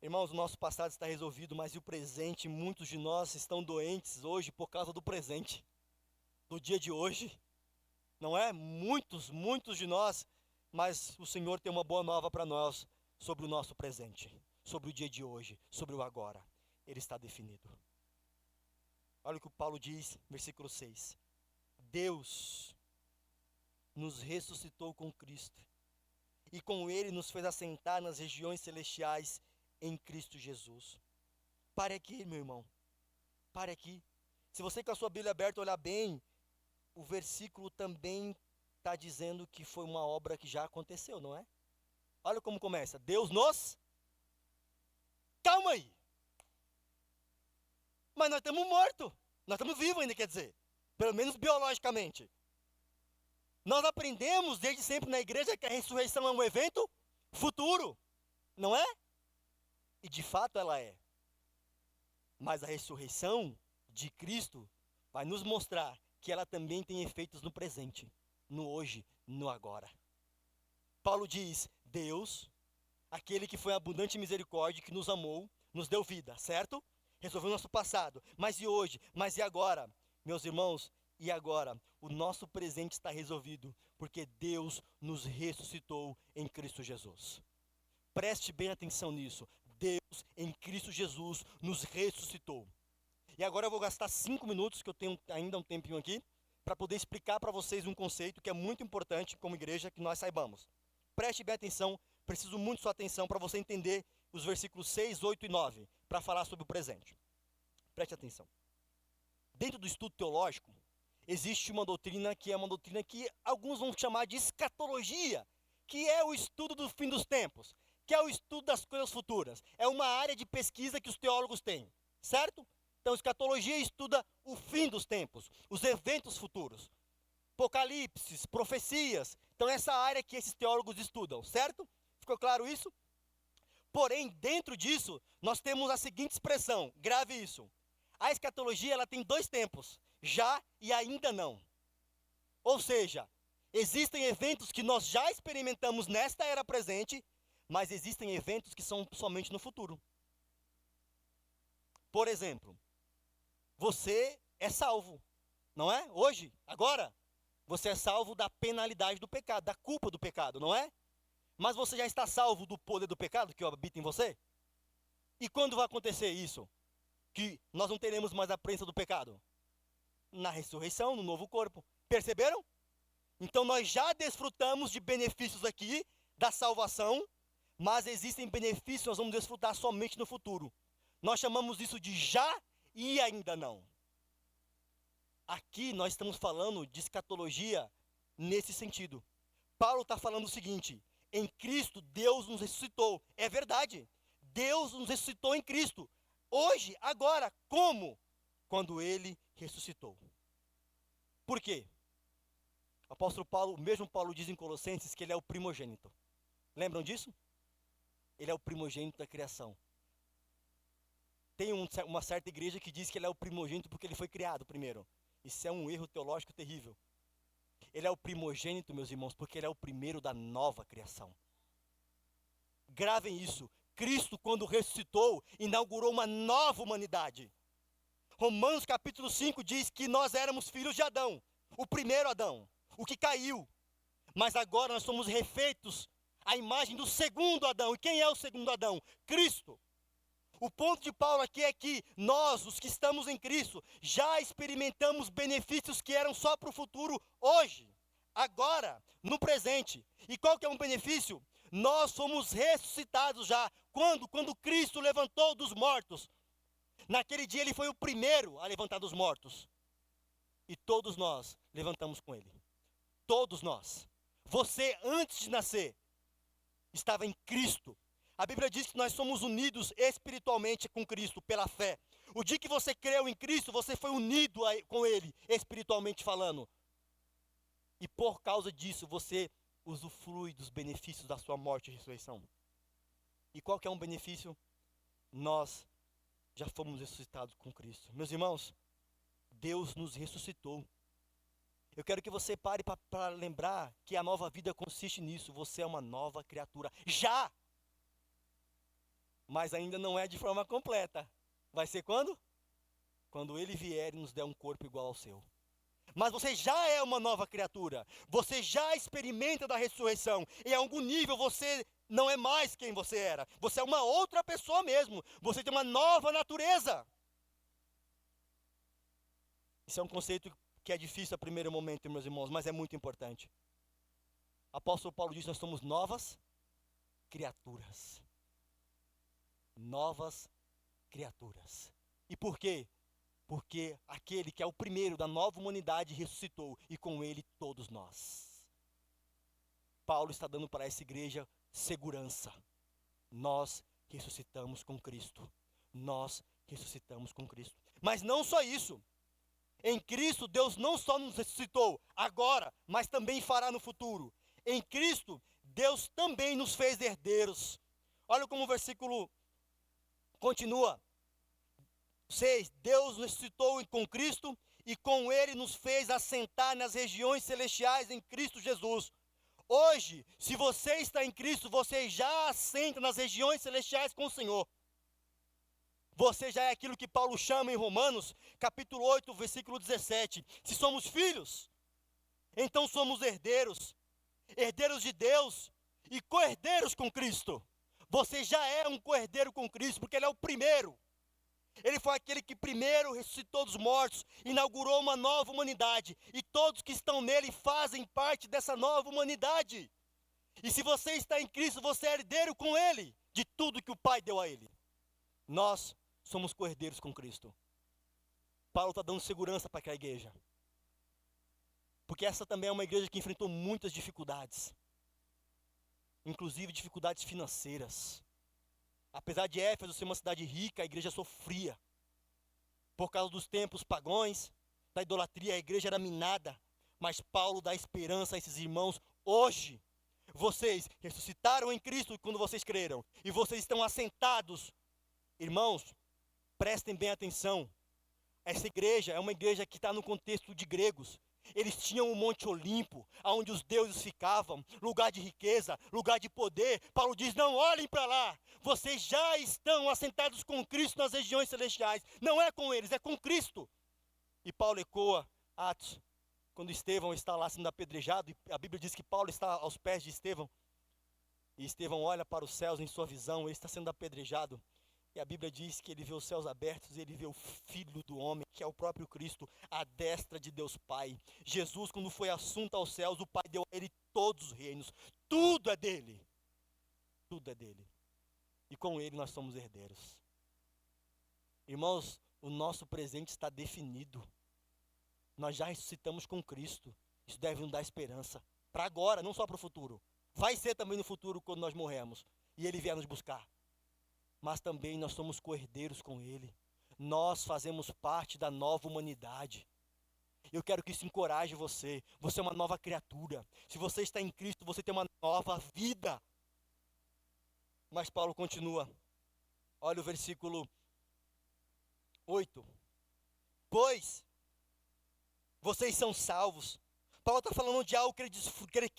Irmãos, o nosso passado está resolvido, mas e o presente? Muitos de nós estão doentes hoje por causa do presente, do dia de hoje. Não é? Muitos de nós, mas o Senhor tem uma boa nova para nós sobre o nosso presente, sobre o dia de hoje, sobre o agora. Ele está definido. Olha o que o Paulo diz, versículo 6. Deus nos ressuscitou com Cristo, e com Ele nos fez assentar nas regiões celestiais em Cristo Jesus. Pare aqui, meu irmão. Pare aqui. Se você com a sua Bíblia aberta olhar bem, o versículo também está dizendo que foi uma obra que já aconteceu, não é? Olha como começa. Deus nos... Calma aí. Mas nós estamos mortos. Nós estamos vivos ainda, quer dizer. Pelo menos biologicamente. Nós aprendemos desde sempre na igreja que a ressurreição é um evento futuro. Não é? E de fato ela é. Mas a ressurreição de Cristo vai nos mostrar que ela também tem efeitos no presente, no hoje, no agora. Paulo diz, Deus, aquele que foi abundante em misericórdia, que nos amou, nos deu vida, certo? Resolveu o nosso passado, mas e hoje? Mas e agora? Meus irmãos, e agora? O nosso presente está resolvido, porque Deus nos ressuscitou em Cristo Jesus. Preste bem atenção nisso. Deus em Cristo Jesus nos ressuscitou. E agora eu vou gastar 5 minutos, que eu tenho ainda um tempinho aqui, para poder explicar para vocês um conceito que é muito importante como igreja que nós saibamos. Preste bem atenção, preciso muito de sua atenção para você entender os versículos 6, 8 e 9, para falar sobre o presente. Preste atenção. Dentro do estudo teológico, existe uma doutrina que é uma doutrina que alguns vão chamar de escatologia, que é o estudo do fim dos tempos, que é o estudo das coisas futuras. É uma área de pesquisa que os teólogos têm, certo? Então, escatologia estuda o fim dos tempos, os eventos futuros. Apocalipse, profecias. Então, essa área que esses teólogos estudam, certo? Ficou claro isso? Porém, dentro disso, nós temos a seguinte expressão, grave isso. A escatologia, ela tem 2 tempos, já e ainda não. Ou seja, existem eventos que nós já experimentamos nesta era presente, mas existem eventos que são somente no futuro. Por exemplo, você é salvo, não é? Hoje, agora, você é salvo da penalidade do pecado, da culpa do pecado, não é? Mas você já está salvo do poder do pecado que habita em você? E quando vai acontecer isso? Que nós não teremos mais a presença do pecado? Na ressurreição, no novo corpo. Perceberam? Então nós já desfrutamos de benefícios aqui da salvação, mas existem benefícios que nós vamos desfrutar somente no futuro. Nós chamamos isso de já e ainda não. Aqui nós estamos falando de escatologia nesse sentido. Paulo está falando o seguinte: em Cristo Deus nos ressuscitou. É verdade. Deus nos ressuscitou em Cristo. Hoje, agora, como? Quando Ele ressuscitou. Por quê? O apóstolo Paulo, mesmo Paulo diz em Colossenses que ele é o primogênito. Lembram disso? Ele é o primogênito da criação. Tem uma certa igreja que diz que ele é o primogênito porque ele foi criado primeiro. Isso é um erro teológico terrível. Ele é o primogênito, meus irmãos, porque ele é o primeiro da nova criação. Gravem isso. Cristo, quando ressuscitou, inaugurou uma nova humanidade. Romanos capítulo 5 diz que nós éramos filhos de Adão, o primeiro Adão, o que caiu. Mas agora nós somos refeitos à imagem do segundo Adão. E quem é o segundo Adão? Cristo. O ponto de Paulo aqui é que nós, os que estamos em Cristo, já experimentamos benefícios que eram só para o futuro hoje, agora, no presente. E qual que é um benefício? Nós fomos ressuscitados já. Quando? Quando Cristo levantou dos mortos. Naquele dia ele foi o primeiro a levantar dos mortos. E todos nós levantamos com ele. Todos nós. Você, antes de nascer, estava em Cristo. A Bíblia diz que nós somos unidos espiritualmente com Cristo pela fé. O dia que você creu em Cristo, você foi unido com Ele, espiritualmente falando. E por causa disso, você usufrui dos benefícios da sua morte e ressurreição. E qual que é um benefício? Nós já fomos ressuscitados com Cristo. Meus irmãos, Deus nos ressuscitou. Eu quero que você pare para lembrar que a nova vida consiste nisso. Você é uma nova criatura. Já! Mas ainda não é de forma completa. Vai ser quando? Quando Ele vier e nos der um corpo igual ao seu. Mas você já é uma nova criatura. Você já experimenta da ressurreição. Em algum nível você não é mais quem você era. Você é uma outra pessoa mesmo. Você tem uma nova natureza. Isso é um conceito que é difícil a primeiro momento, meus irmãos, mas é muito importante. Apóstolo Paulo diz que nós somos novas criaturas. Novas criaturas. E por quê? Porque aquele que é o primeiro da nova humanidade ressuscitou, e com ele todos nós. Paulo está dando para essa igreja segurança. Nós ressuscitamos com Cristo. Nós ressuscitamos com Cristo. Mas não só isso. Em Cristo, Deus não só nos ressuscitou agora, mas também fará no futuro. Em Cristo, Deus também nos fez herdeiros. Olha como o versículo continua. 6. Deus nos ressuscitou com Cristo e com Ele nos fez assentar nas regiões celestiais em Cristo Jesus. Hoje, se você está em Cristo, você já assenta nas regiões celestiais com o Senhor. Você já é aquilo que Paulo chama em Romanos, capítulo 8, versículo 17. Se somos filhos, então somos herdeiros. Herdeiros de Deus e co-herdeiros com Cristo. Você já é um co-herdeiro com Cristo, porque Ele é o primeiro. Ele foi aquele que primeiro ressuscitou dos mortos, inaugurou uma nova humanidade. E todos que estão nele fazem parte dessa nova humanidade. E se você está em Cristo, você é herdeiro com Ele, de tudo que o Pai deu a Ele. Nós somos co-herdeiros com Cristo. Paulo está dando segurança para aquela igreja. Porque essa também é uma igreja que enfrentou muitas dificuldades. Inclusive dificuldades financeiras. Apesar de Éfeso ser uma cidade rica, a igreja sofria. Por causa dos templos pagãos, da idolatria, a igreja era minada. Mas Paulo dá esperança a esses irmãos. Hoje, vocês ressuscitaram em Cristo quando vocês creram. E vocês estão assentados. Irmãos, prestem bem atenção. Essa igreja é uma igreja que está no contexto de gregos. Eles tinham o Monte Olimpo, onde os deuses ficavam, lugar de riqueza, lugar de poder. Paulo diz, não olhem para lá, vocês já estão assentados com Cristo nas regiões celestiais. Não é com eles, é com Cristo. E Paulo ecoa Atos, quando Estevão está lá sendo apedrejado, e a Bíblia diz que Paulo está aos pés de Estevão, e Estevão olha para os céus em sua visão, ele está sendo apedrejado. E a Bíblia diz que ele vê os céus abertos, e ele vê o Filho do homem, que é o próprio Cristo, à destra de Deus Pai. Jesus, quando foi assunto aos céus, o Pai deu a ele todos os reinos. Tudo é dele. Tudo é dele. E com ele nós somos herdeiros. Irmãos, o nosso presente está definido. Nós já ressuscitamos com Cristo. Isso deve nos dar esperança. Para agora, não só para o futuro. Vai ser também no futuro quando nós morrermos e Ele vier nos buscar. Mas também nós somos co-herdeiros com Ele. Nós fazemos parte da nova humanidade. Eu quero que isso encoraje você. Você é uma nova criatura. Se você está em Cristo, você tem uma nova vida. Mas Paulo continua. Olha o versículo 8. Pois vocês são salvos. Paulo está falando de algo que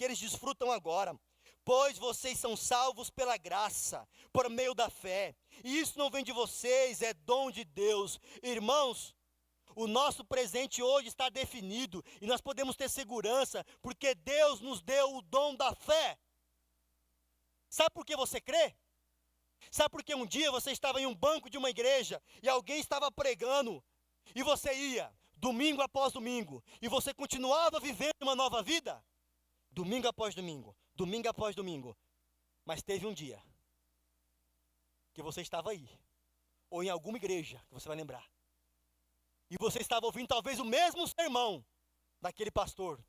eles desfrutam agora. Pois vocês são salvos pela graça, por meio da fé. E isso não vem de vocês, é dom de Deus. Irmãos, o nosso presente hoje está definido. E nós podemos ter segurança, porque Deus nos deu o dom da fé. Sabe por que você crê? Sabe por que um dia você estava em um banco de uma igreja e alguém estava pregando e você ia, domingo após domingo, e você continuava vivendo uma nova vida? Domingo após domingo, domingo após domingo. Mas teve um dia que você estava aí, ou em alguma igreja, que você vai lembrar, e você estava ouvindo talvez o mesmo sermão daquele pastor,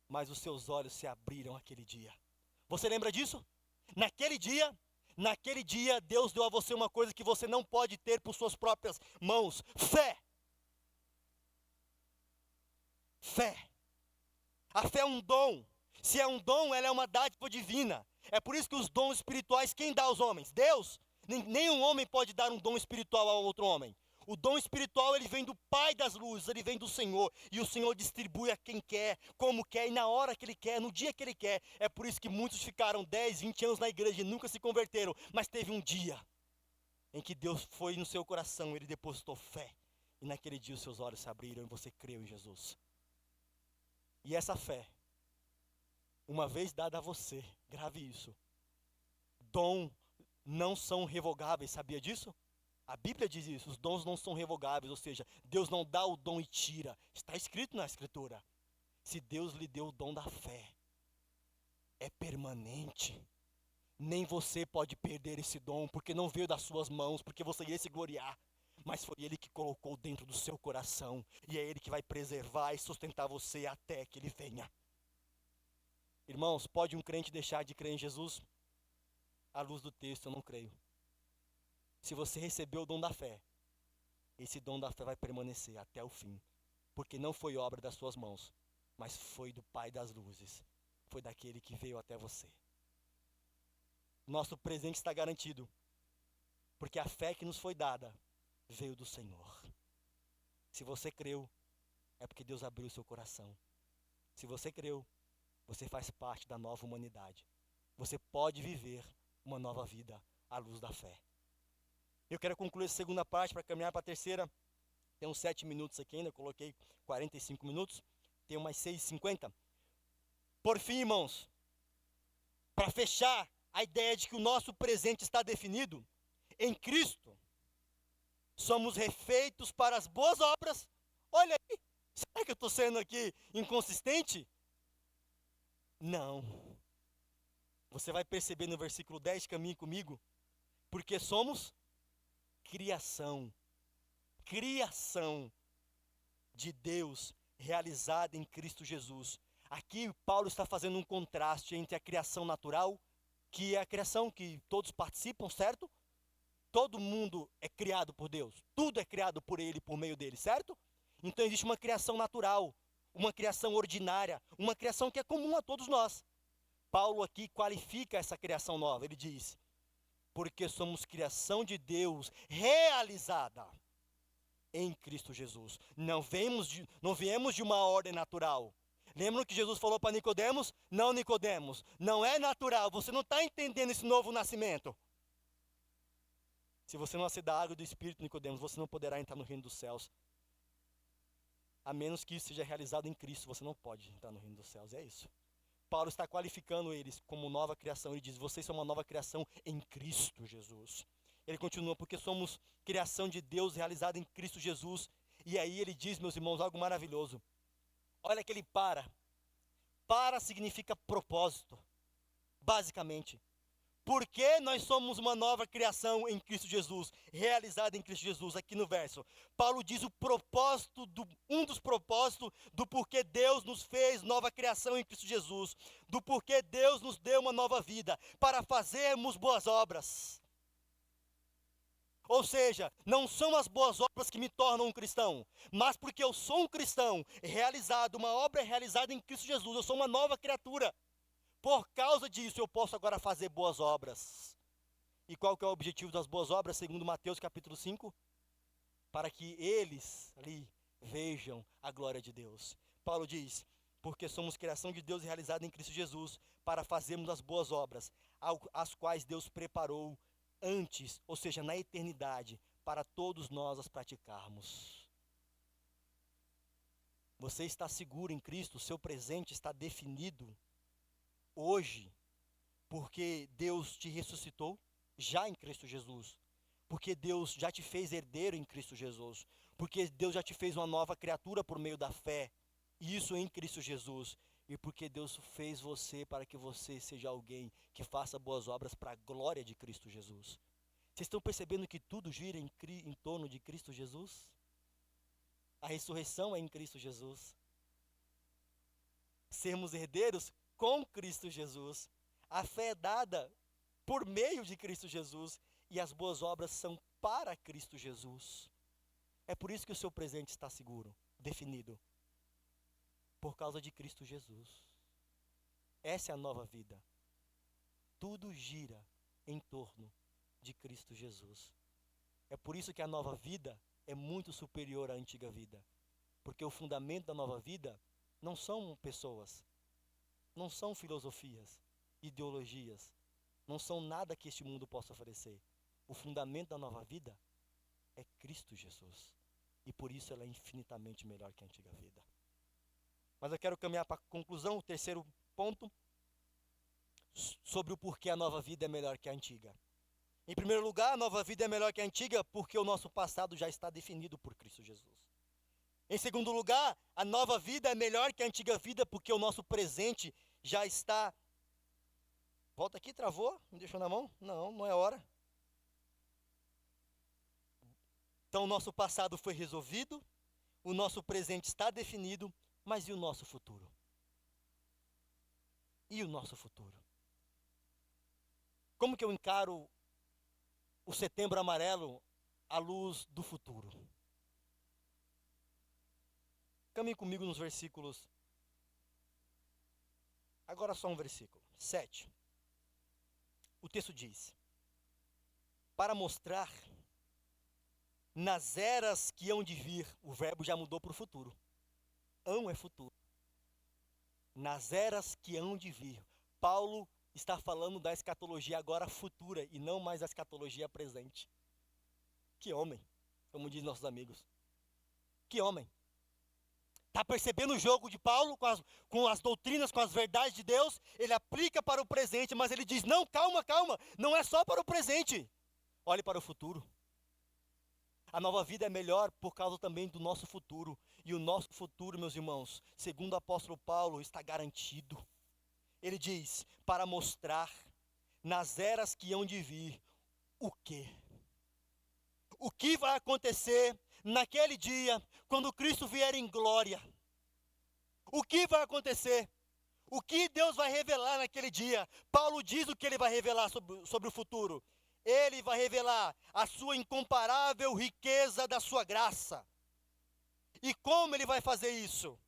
mas os seus olhos se abriram aquele dia. Você lembra disso? Naquele dia, Deus deu a você uma coisa que você não pode ter por suas próprias mãos: fé. Fé. A fé é um dom. Se é um dom, ela é uma dádiva divina. É por isso que os dons espirituais, quem dá aos homens? Deus. Nenhum homem pode dar um dom espiritual a outro homem. O dom espiritual, ele vem do Pai das luzes, ele vem do Senhor. E o Senhor distribui a quem quer, como quer e na hora que Ele quer, no dia que Ele quer. É por isso que muitos ficaram 10, 20 anos na igreja e nunca se converteram. Mas teve um dia em que Deus foi no seu coração, Ele depositou fé. E naquele dia os seus olhos se abriram e você creu em Jesus. E essa fé, uma vez dada a você, grave isso. Dom não são revogáveis, sabia disso? A Bíblia diz isso, os dons não são revogáveis, ou seja, Deus não dá o dom e tira. Está escrito na Escritura. Se Deus lhe deu o dom da fé, é permanente. Nem você pode perder esse dom, porque não veio das suas mãos, porque você iria se gloriar. Mas foi Ele que colocou dentro do seu coração, e é Ele que vai preservar e sustentar você até que Ele venha. Irmãos, pode um crente deixar de crer em Jesus? À luz do texto, eu não creio. Se você recebeu o dom da fé, esse dom da fé vai permanecer até o fim. Porque não foi obra das suas mãos, mas foi do Pai das luzes. Foi daquele que veio até você. Nosso presente está garantido. Porque a fé que nos foi dada veio do Senhor. Se você creu, é porque Deus abriu o seu coração. Se você creu, você faz parte da nova humanidade. Você pode viver uma nova vida à luz da fé. Eu quero concluir essa segunda parte para caminhar para a terceira. Tem uns 7 minutos aqui ainda, coloquei 45 minutos. Tem mais 6,50. Por fim, irmãos, para fechar a ideia de que o nosso presente está definido, em Cristo, somos refeitos para as boas obras. Olha aí, será que eu estou sendo aqui inconsistente? Não. Você vai perceber no versículo 10, caminhe comigo, porque somos criação de Deus realizada em Cristo Jesus. Aqui Paulo está fazendo um contraste entre a criação natural, que é a criação que todos participam, certo? Todo mundo é criado por Deus, tudo é criado por Ele, por meio dele, certo? Então existe uma criação natural, uma criação ordinária, uma criação que é comum a todos nós. Paulo aqui qualifica essa criação nova, ele diz: porque somos criação de Deus realizada em Cristo Jesus. Não viemos de uma ordem natural. Lembram que Jesus falou para Nicodemos? Não, Nicodemos, não é natural, você não está entendendo esse novo nascimento. Se você não nascer da água e do Espírito, Nicodemos, você não poderá entrar no reino dos céus. A menos que isso seja realizado em Cristo, você não pode entrar no reino dos céus, é isso. Paulo está qualificando eles como nova criação. Ele diz: vocês são uma nova criação em Cristo Jesus. Ele continua: porque somos criação de Deus realizada em Cristo Jesus. E aí ele diz, meus irmãos, algo maravilhoso. Olha que ele para. Para significa propósito, basicamente. Porque nós somos uma nova criação em Cristo Jesus, realizada em Cristo Jesus, aqui no verso. Paulo diz um dos propósitos do porquê Deus nos fez nova criação em Cristo Jesus, do porquê Deus nos deu uma nova vida, para fazermos boas obras. Ou seja, não são as boas obras que me tornam um cristão, mas porque eu sou um cristão realizado, uma obra realizada em Cristo Jesus, eu sou uma nova criatura. Por causa disso, eu posso agora fazer boas obras. E qual que é o objetivo das boas obras, segundo Mateus capítulo 5? Para que eles ali vejam a glória de Deus. Paulo diz, porque somos criação de Deus realizada em Cristo Jesus, para fazermos as boas obras, as quais Deus preparou antes, ou seja, na eternidade, para todos nós as praticarmos. Você está seguro em Cristo, o seu presente está definido hoje, porque Deus te ressuscitou já em Cristo Jesus, porque Deus já te fez herdeiro em Cristo Jesus, porque Deus já te fez uma nova criatura por meio da fé, e isso em Cristo Jesus, e porque Deus fez você para que você seja alguém que faça boas obras para a glória de Cristo Jesus. Vocês estão percebendo que tudo gira em torno de Cristo Jesus? A ressurreição é em Cristo Jesus. Sermos herdeiros com Cristo Jesus. A fé é dada por meio de Cristo Jesus e as boas obras são para Cristo Jesus. É por isso que o seu presente está seguro, definido. Por causa de Cristo Jesus. Essa é a nova vida. Tudo gira em torno de Cristo Jesus. É por isso que a nova vida é muito superior à antiga vida. Porque o fundamento da nova vida não são pessoas, não são filosofias, ideologias, não são nada que este mundo possa oferecer. O fundamento da nova vida é Cristo Jesus. E por isso ela é infinitamente melhor que a antiga vida. Mas eu quero caminhar para a conclusão, o terceiro ponto, sobre o porquê a nova vida é melhor que a antiga. Em primeiro lugar, a nova vida é melhor que a antiga porque o nosso passado já está definido por Cristo Jesus. Em segundo lugar, a nova vida é melhor que a antiga vida porque o nosso presente já está... Volta aqui, travou? Me deixou na mão? Não, não é hora. Então, o nosso passado foi resolvido, o nosso presente está definido, mas e o nosso futuro? E o nosso futuro? Como que eu encaro o Setembro Amarelo à luz do futuro? Caminhe comigo nos versículos. Agora só um versículo. 7. O texto diz: para mostrar nas eras que hão de vir, o verbo já mudou para o futuro. Hão é futuro. Nas eras que hão de vir. Paulo está falando da escatologia agora futura e não mais da escatologia presente. Que homem, como dizem nossos amigos. Que homem. Está percebendo o jogo de Paulo com as doutrinas, com as verdades de Deus? Ele aplica para o presente, mas ele diz, não, calma, calma, não é só para o presente. Olhe para o futuro. A nova vida é melhor por causa também do nosso futuro. E o nosso futuro, meus irmãos, segundo o apóstolo Paulo, está garantido. Ele diz, para mostrar nas eras que hão de vir, o quê? O que vai acontecer naquele dia, quando Cristo vier em glória? O que vai acontecer? O que Deus vai revelar naquele dia? Paulo diz o que ele vai revelar sobre o futuro. Ele vai revelar a sua incomparável riqueza da sua graça. E como ele vai fazer isso?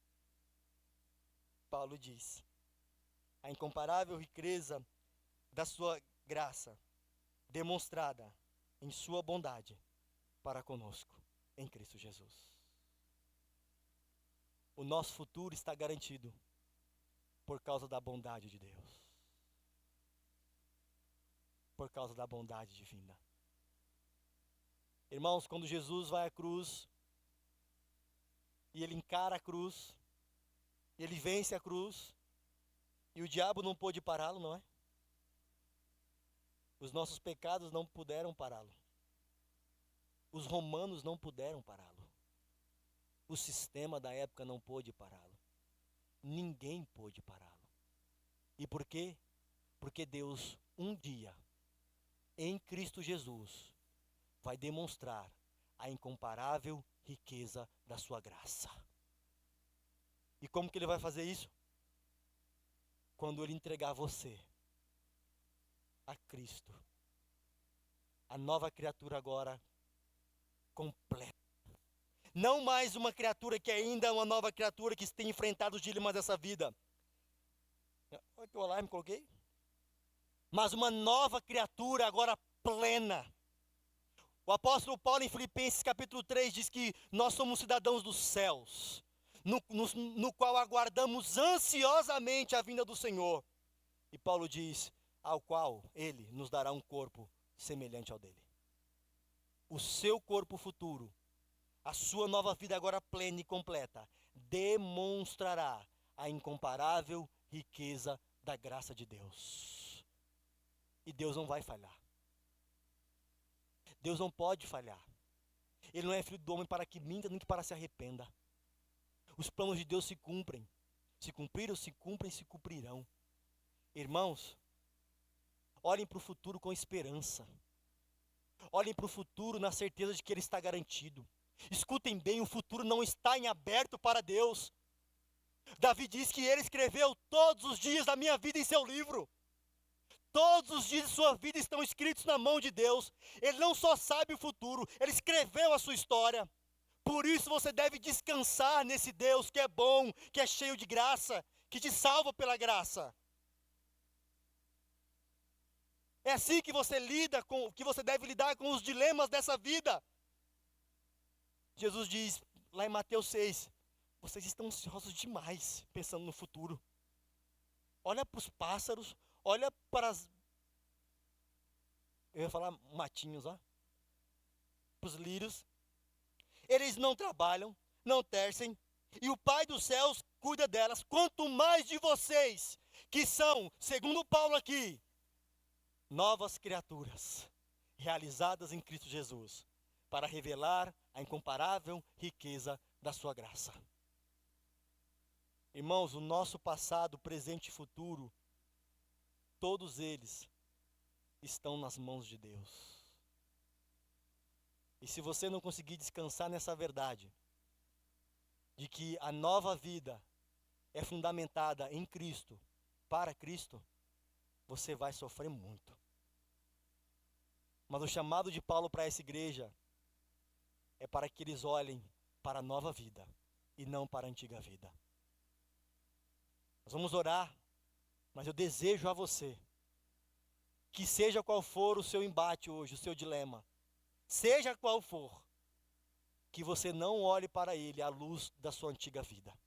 Paulo diz, a incomparável riqueza da sua graça, demonstrada em sua bondade para conosco, em Cristo Jesus. O nosso futuro está garantido por causa da bondade de Deus. Por causa da bondade divina. Irmãos, quando Jesus vai à cruz, e ele encara a cruz, ele vence a cruz, e o diabo não pôde pará-lo, não é? Os nossos pecados não puderam pará-lo. Os romanos não puderam pará-lo. O sistema da época não pôde pará-lo. Ninguém pôde pará-lo. E por quê? Porque Deus um dia em Cristo Jesus, vai demonstrar a incomparável riqueza da sua graça. E como que ele vai fazer isso? Quando ele entregar você a Cristo, a nova criatura agora completa. Não mais uma criatura que ainda é uma nova criatura que tem enfrentado os dilemas dessa vida. Olha que o alarme coloquei. Mas uma nova criatura agora plena. O apóstolo Paulo em Filipenses capítulo 3 diz que nós somos cidadãos dos céus, no qual aguardamos ansiosamente a vinda do Senhor. E Paulo diz, ao qual ele nos dará um corpo semelhante ao dele. O seu corpo futuro, a sua nova vida agora plena e completa, demonstrará a incomparável riqueza da graça de Deus. E Deus não vai falhar. Deus não pode falhar. Ele não é filho do homem para que minta, nem que para se arrependa. Os planos de Deus se cumprem. Se cumpriram, se cumprem, se cumprirão. Irmãos, olhem para o futuro com esperança. Olhem para o futuro na certeza de que ele está garantido. Escutem bem, o futuro não está em aberto para Deus. Davi diz que ele escreveu todos os dias da minha vida em seu livro. Todos os dias de sua vida estão escritos na mão de Deus. Ele não só sabe o futuro, ele escreveu a sua história. Por isso você deve descansar nesse Deus que é bom, que é cheio de graça, que te salva pela graça. É assim que você deve lidar com os dilemas dessa vida. Jesus diz lá em Mateus 6, vocês estão ansiosos demais pensando no futuro. Olha para os pássaros, olha para eu ia falar matinhos, ó. Para os lírios. Eles não trabalham, não tecem, e o Pai dos céus cuida delas. Quanto mais de vocês, que são, segundo Paulo aqui, novas criaturas, realizadas em Cristo Jesus, para revelar a incomparável riqueza da sua graça. Irmãos, o nosso passado, presente e futuro, todos eles estão nas mãos de Deus. E se você não conseguir descansar nessa verdade, de que a nova vida é fundamentada em Cristo, para Cristo, você vai sofrer muito. Mas o chamado de Paulo para essa igreja é para que eles olhem para a nova vida e não para a antiga vida. Nós vamos orar, mas eu desejo a você que seja qual for o seu embate hoje, o seu dilema, seja qual for, que você não olhe para ele à luz da sua antiga vida,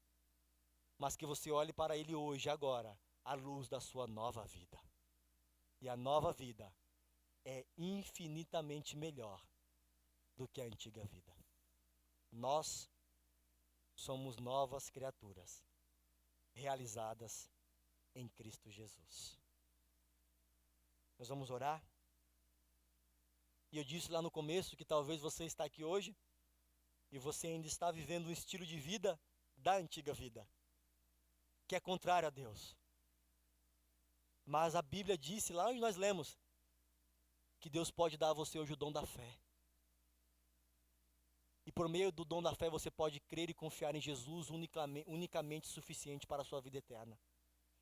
mas que você olhe para ele hoje, agora, à luz da sua nova vida. E a nova vida é infinitamente melhor do que a antiga vida. Nós somos novas criaturas, realizadas em Cristo Jesus. Nós vamos orar. E eu disse lá no começo que talvez você está aqui hoje e você ainda está vivendo um estilo de vida da antiga vida, que é contrário a Deus. Mas a Bíblia disse, lá onde nós lemos, que Deus pode dar a você hoje o dom da fé. E por meio do dom da fé você pode crer e confiar em Jesus unicamente suficiente para a sua vida eterna.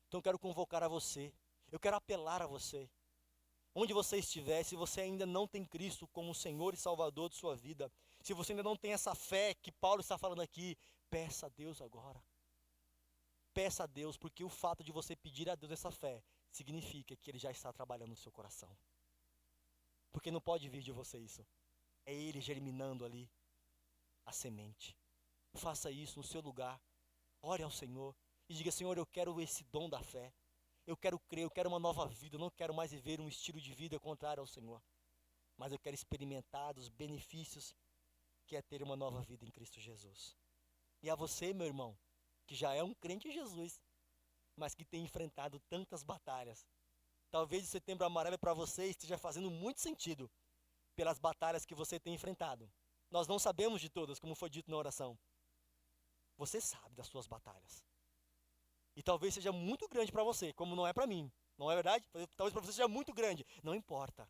Então eu quero convocar a você, eu quero apelar a você. Onde você estiver, se você ainda não tem Cristo como Senhor e Salvador de sua vida, se você ainda não tem essa fé que Paulo está falando aqui, peça a Deus agora. Peça a Deus, porque o fato de você pedir a Deus essa fé significa que Ele já está trabalhando no seu coração. Porque não pode vir de você isso. É Ele germinando ali a semente. Faça isso no seu lugar. Ore ao Senhor e diga: Senhor, eu quero esse dom da fé. Eu quero crer, eu quero uma nova vida. Eu não quero mais viver um estilo de vida contrário ao Senhor. Mas eu quero experimentar os benefícios que é ter uma nova vida em Cristo Jesus. E a você, meu irmão, que já é um crente em Jesus, mas que tem enfrentado tantas batalhas. Talvez o Setembro Amarelo para você esteja fazendo muito sentido pelas batalhas que você tem enfrentado. Nós não sabemos de todas, como foi dito na oração. Você sabe das suas batalhas. E talvez seja muito grande para você, como não é para mim. Não é verdade? Talvez para você seja muito grande. Não importa.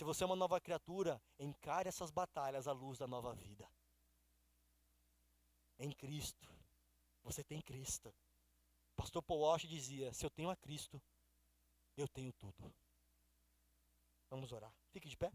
Se você é uma nova criatura, encare essas batalhas à luz da nova vida. Em Cristo. Você tem Cristo. Pastor Paul Walsh dizia: se eu tenho a Cristo, eu tenho tudo. Vamos orar. Fique de pé.